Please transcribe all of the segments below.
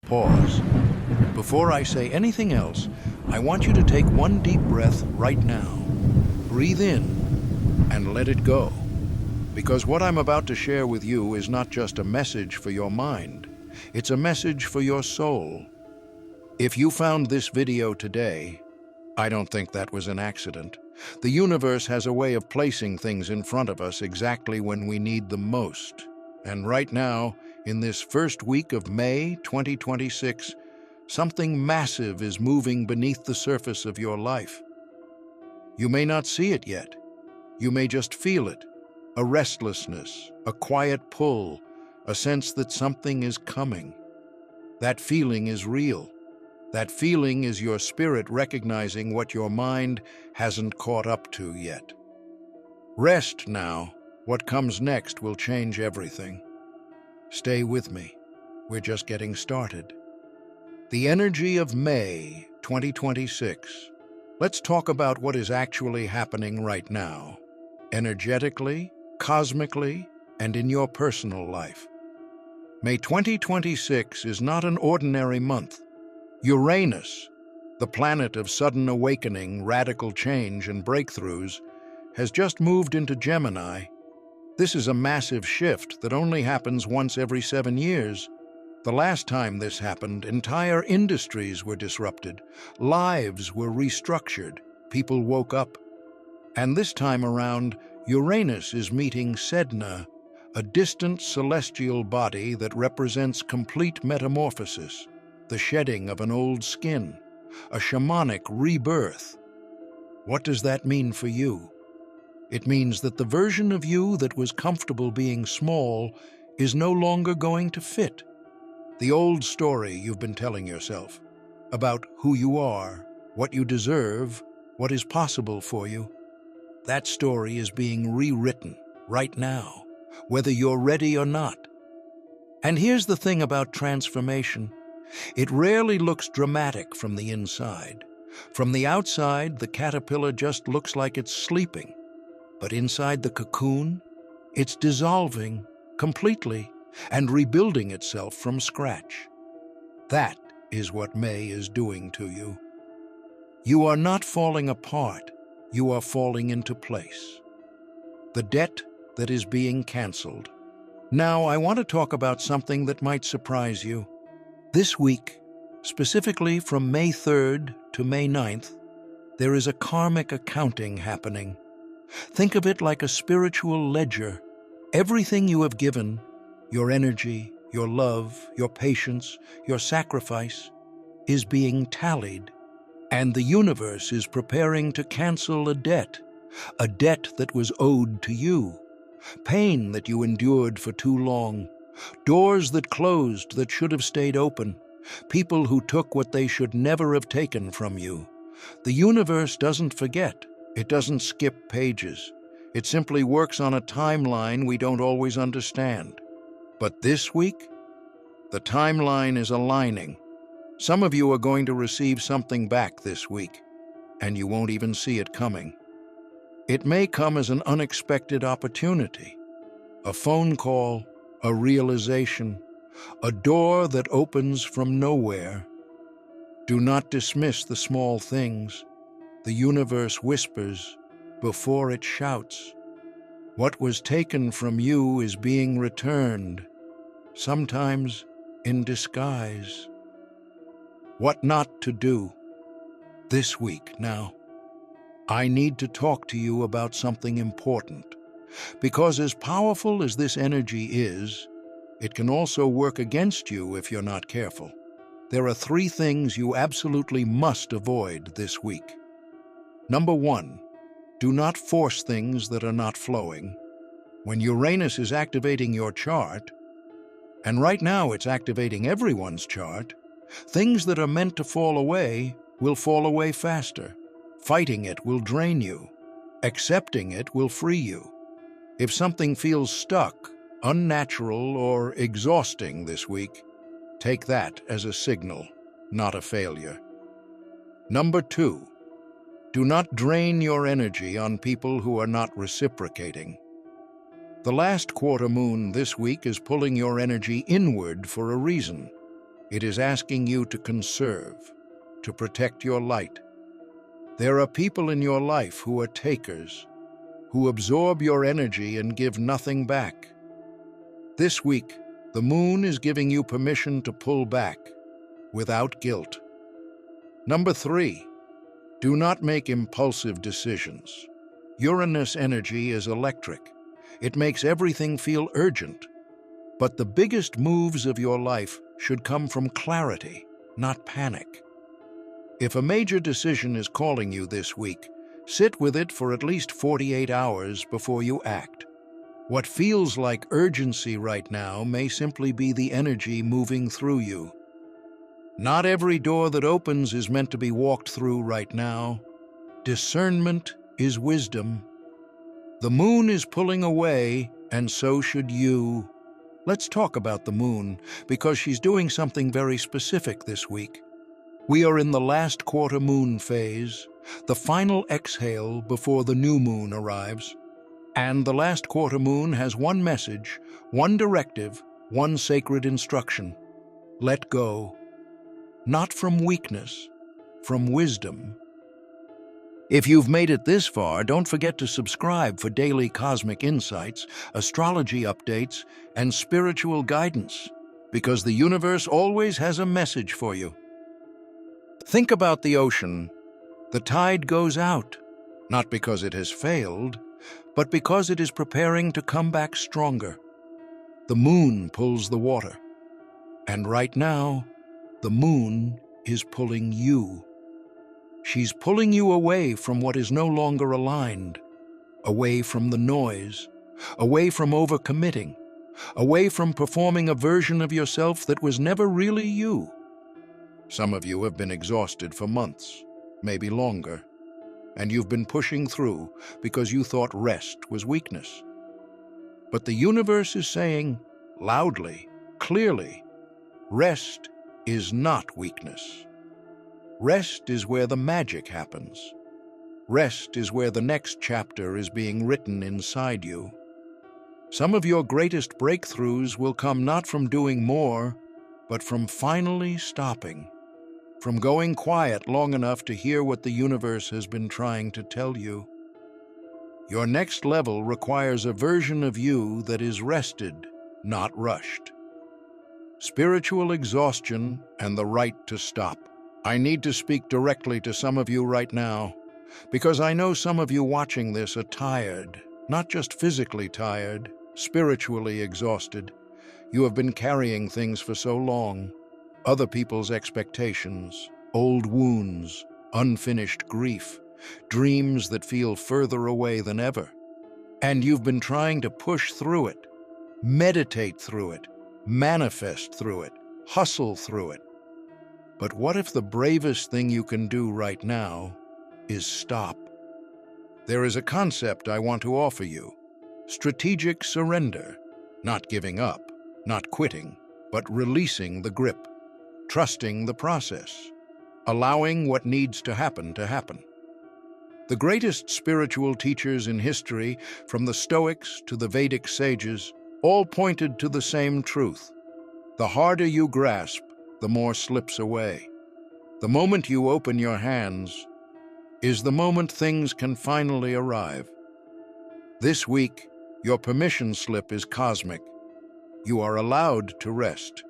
pause. Before I say anything else, I want you to take one deep breath right now. Breathe in and let it go. Because what I'm about to share with you is not just a message for your mind, it's a message for your soul. If you found this video today, I don't think that was an accident. The universe has a way of placing things in front of us exactly when we need them most. And right now, in this first week of May 2026, something massive is moving beneath the surface of your life. You may not see it yet. You may just feel it. A restlessness, a quiet pull, a sense that something is coming. That feeling is real. That feeling is your spirit recognizing what your mind hasn't caught up to yet. Rest now. What comes next will change everything. Stay with me. We're just getting started. The energy of May 2026. Let's talk about what is actually happening right now, energetically, cosmically, and in your personal life. May 2026 is not an ordinary month. Uranus, the planet of sudden awakening, radical change, and breakthroughs, has just moved into Gemini. This is a massive shift that only happens once every 7 years. The last time this happened, entire industries were disrupted, lives were restructured, people woke up. And this time around, Uranus is meeting Sedna, a distant celestial body that represents complete metamorphosis, the shedding of an old skin, a shamanic rebirth. What does that mean for you? It means that the version of you that was comfortable being small is no longer going to fit. The old story you've been telling yourself about who you are, what you deserve, what is possible for you, that story is being rewritten right now, whether you're ready or not. And here's the thing about transformation. It rarely looks dramatic from the inside. From the outside, the caterpillar just looks like it's sleeping. But inside the cocoon, it's dissolving completely and rebuilding itself from scratch. That is what May is doing to you. You are not falling apart, you are falling into place. The debt that is being canceled. Now, I want to talk about something that might surprise you. This week, specifically from May 3rd to May 9th, there is a karmic accounting happening. Think of it like a spiritual ledger. Everything you have given, your energy, your love, your patience, your sacrifice, is being tallied. And the universe is preparing to cancel a debt that was owed to you, pain that you endured for too long, doors that closed that should have stayed open, people who took what they should never have taken from you. The universe doesn't forget. It doesn't skip pages. It simply works on a timeline we don't always understand. But this week, the timeline is aligning. Some of you are going to receive something back this week, and you won't even see it coming. It may come as an unexpected opportunity, a phone call, a realization, a door that opens from nowhere. Do not dismiss the small things. The universe whispers before it shouts. What was taken from you is being returned, sometimes in disguise. What not to do this week now. I need to talk to you about something important, because as powerful as this energy is, it can also work against you if you're not careful. There are 3 things you absolutely must avoid this week. Number 1, do not force things that are not flowing. When Uranus is activating your chart, and right now it's activating everyone's chart, things that are meant to fall away will fall away faster. Fighting it will drain you. Accepting it will free you. If something feels stuck, unnatural, or exhausting this week, take that as a signal, not a failure. Number 2, do not drain your energy on people who are not reciprocating. The last quarter moon this week is pulling your energy inward for a reason. It is asking you to conserve, to protect your light. There are people in your life who are takers, who absorb your energy and give nothing back. This week, the moon is giving you permission to pull back, without guilt. Number 3, do not make impulsive decisions. Uranus energy is electric. It makes everything feel urgent. But the biggest moves of your life should come from clarity, not panic. If a major decision is calling you this week, sit with it for at least 48 hours before you act. What feels like urgency right now may simply be the energy moving through you. Not every door that opens is meant to be walked through right now. Discernment is wisdom. The moon is pulling away, and so should you. Let's talk about the moon, because she's doing something very specific this week. We are in the last quarter moon phase, the final exhale before the new moon arrives. And the last quarter moon has one message, one directive, one sacred instruction. Let go. Not from weakness, from wisdom. If you've made it this far, don't forget to subscribe for daily cosmic insights, astrology updates, and spiritual guidance, because the universe always has a message for you. Think about the ocean. The tide goes out, not because it has failed, but because it is preparing to come back stronger. The moon pulls the water. And right now, the moon is pulling you. She's pulling you away from what is no longer aligned, away from the noise, away from overcommitting, away from performing a version of yourself that was never really you. Some of you have been exhausted for months, maybe longer, and you've been pushing through because you thought rest was weakness. But the universe is saying, loudly, clearly, rest is not weakness. Rest is where the magic happens. Rest is where the next chapter is being written inside you. Some of your greatest breakthroughs will come not from doing more, but from finally stopping, from going quiet long enough to hear what the universe has been trying to tell you. Your next level requires a version of you that is rested, not rushed. Spiritual exhaustion and the right to stop. I need to speak directly to some of you right now, because I know some of you watching this are tired, not just physically tired, spiritually exhausted. You have been carrying things for so long. Other people's expectations, old wounds, unfinished grief, dreams that feel further away than ever. And you've been trying to push through it, meditate through it, manifest through it, hustle through it. But what if the bravest thing you can do right now is stop? There is a concept I want to offer you. Strategic surrender. Not giving up, not quitting, but releasing the grip. Trusting the process. Allowing what needs to happen to happen. The greatest spiritual teachers in history, from the Stoics to the Vedic sages, all pointed to the same truth. The harder you grasp, the more slips away. The moment you open your hands is the moment things can finally arrive. This week, your permission slip is cosmic. You are allowed to rest.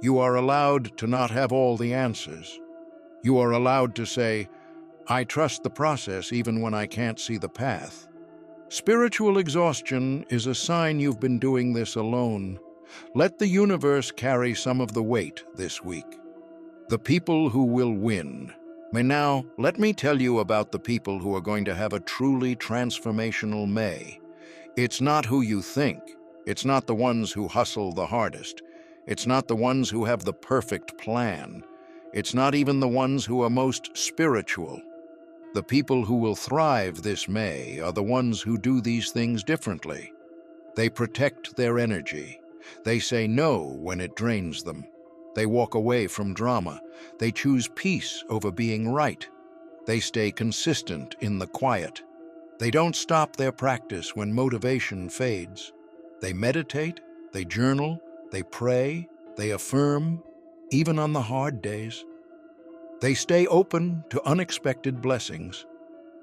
You are allowed to not have all the answers. You are allowed to say, I trust the process even when I can't see the path. Spiritual exhaustion is a sign you've been doing this alone. Let the universe carry some of the weight this week. The people who will win. Now, let me tell you about the people who are going to have a truly transformational May. It's not who you think. It's not the ones who hustle the hardest. It's not the ones who have the perfect plan. It's not even the ones who are most spiritual. The people who will thrive this May are the ones who do these things differently. They protect their energy. They say no when it drains them. They walk away from drama. They choose peace over being right. They stay consistent in the quiet. They don't stop their practice when motivation fades. They meditate, they journal, they pray, they affirm. even on the hard days. They stay open to unexpected blessings.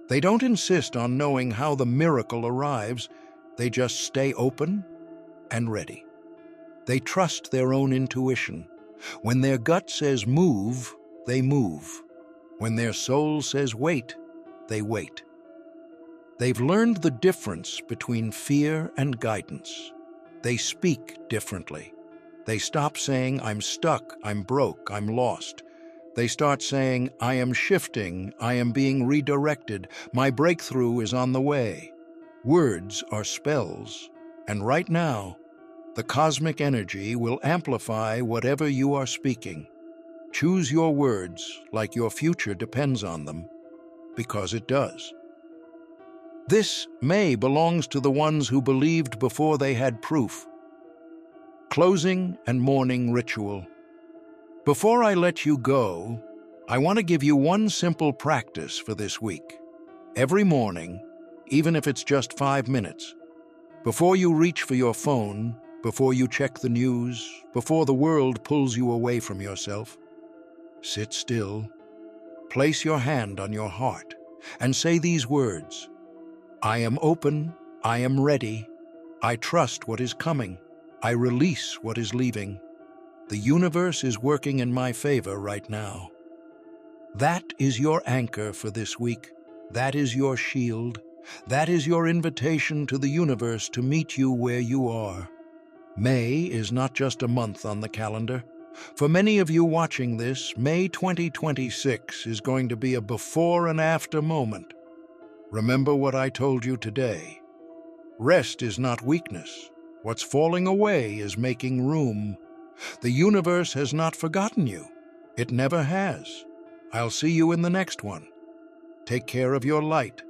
They don't insist on knowing how the miracle arrives. They just stay open and ready. They trust their own intuition. When their gut says move, they move. When their soul says wait, they wait. They've learned the difference between fear and guidance. They speak differently. They stop saying, I'm stuck, I'm broke, I'm lost. They start saying, I am shifting, I am being redirected, my breakthrough is on the way. Words are spells, and right now, the cosmic energy will amplify whatever you are speaking. Choose your words like your future depends on them, because it does. This May belongs to the ones who believed before they had proof. Closing and morning ritual. Before I let you go, I want to give you one simple practice for this week. Every morning, even if it's just 5 minutes, before you reach for your phone, before you check the news, before the world pulls you away from yourself, sit still, place your hand on your heart, and say these words: I am open, I am ready, I trust what is coming, I release what is leaving. The universe is working in my favor right now. That is your anchor for this week. That is your shield. That is your invitation to the universe to meet you where you are. May is not just a month on the calendar. For many of you watching this, May 2026 is going to be a before and after moment. Remember what I told you today. Rest is not weakness. What's falling away is making room. The universe has not forgotten you. It never has. I'll see you in the next one. Take care of your light.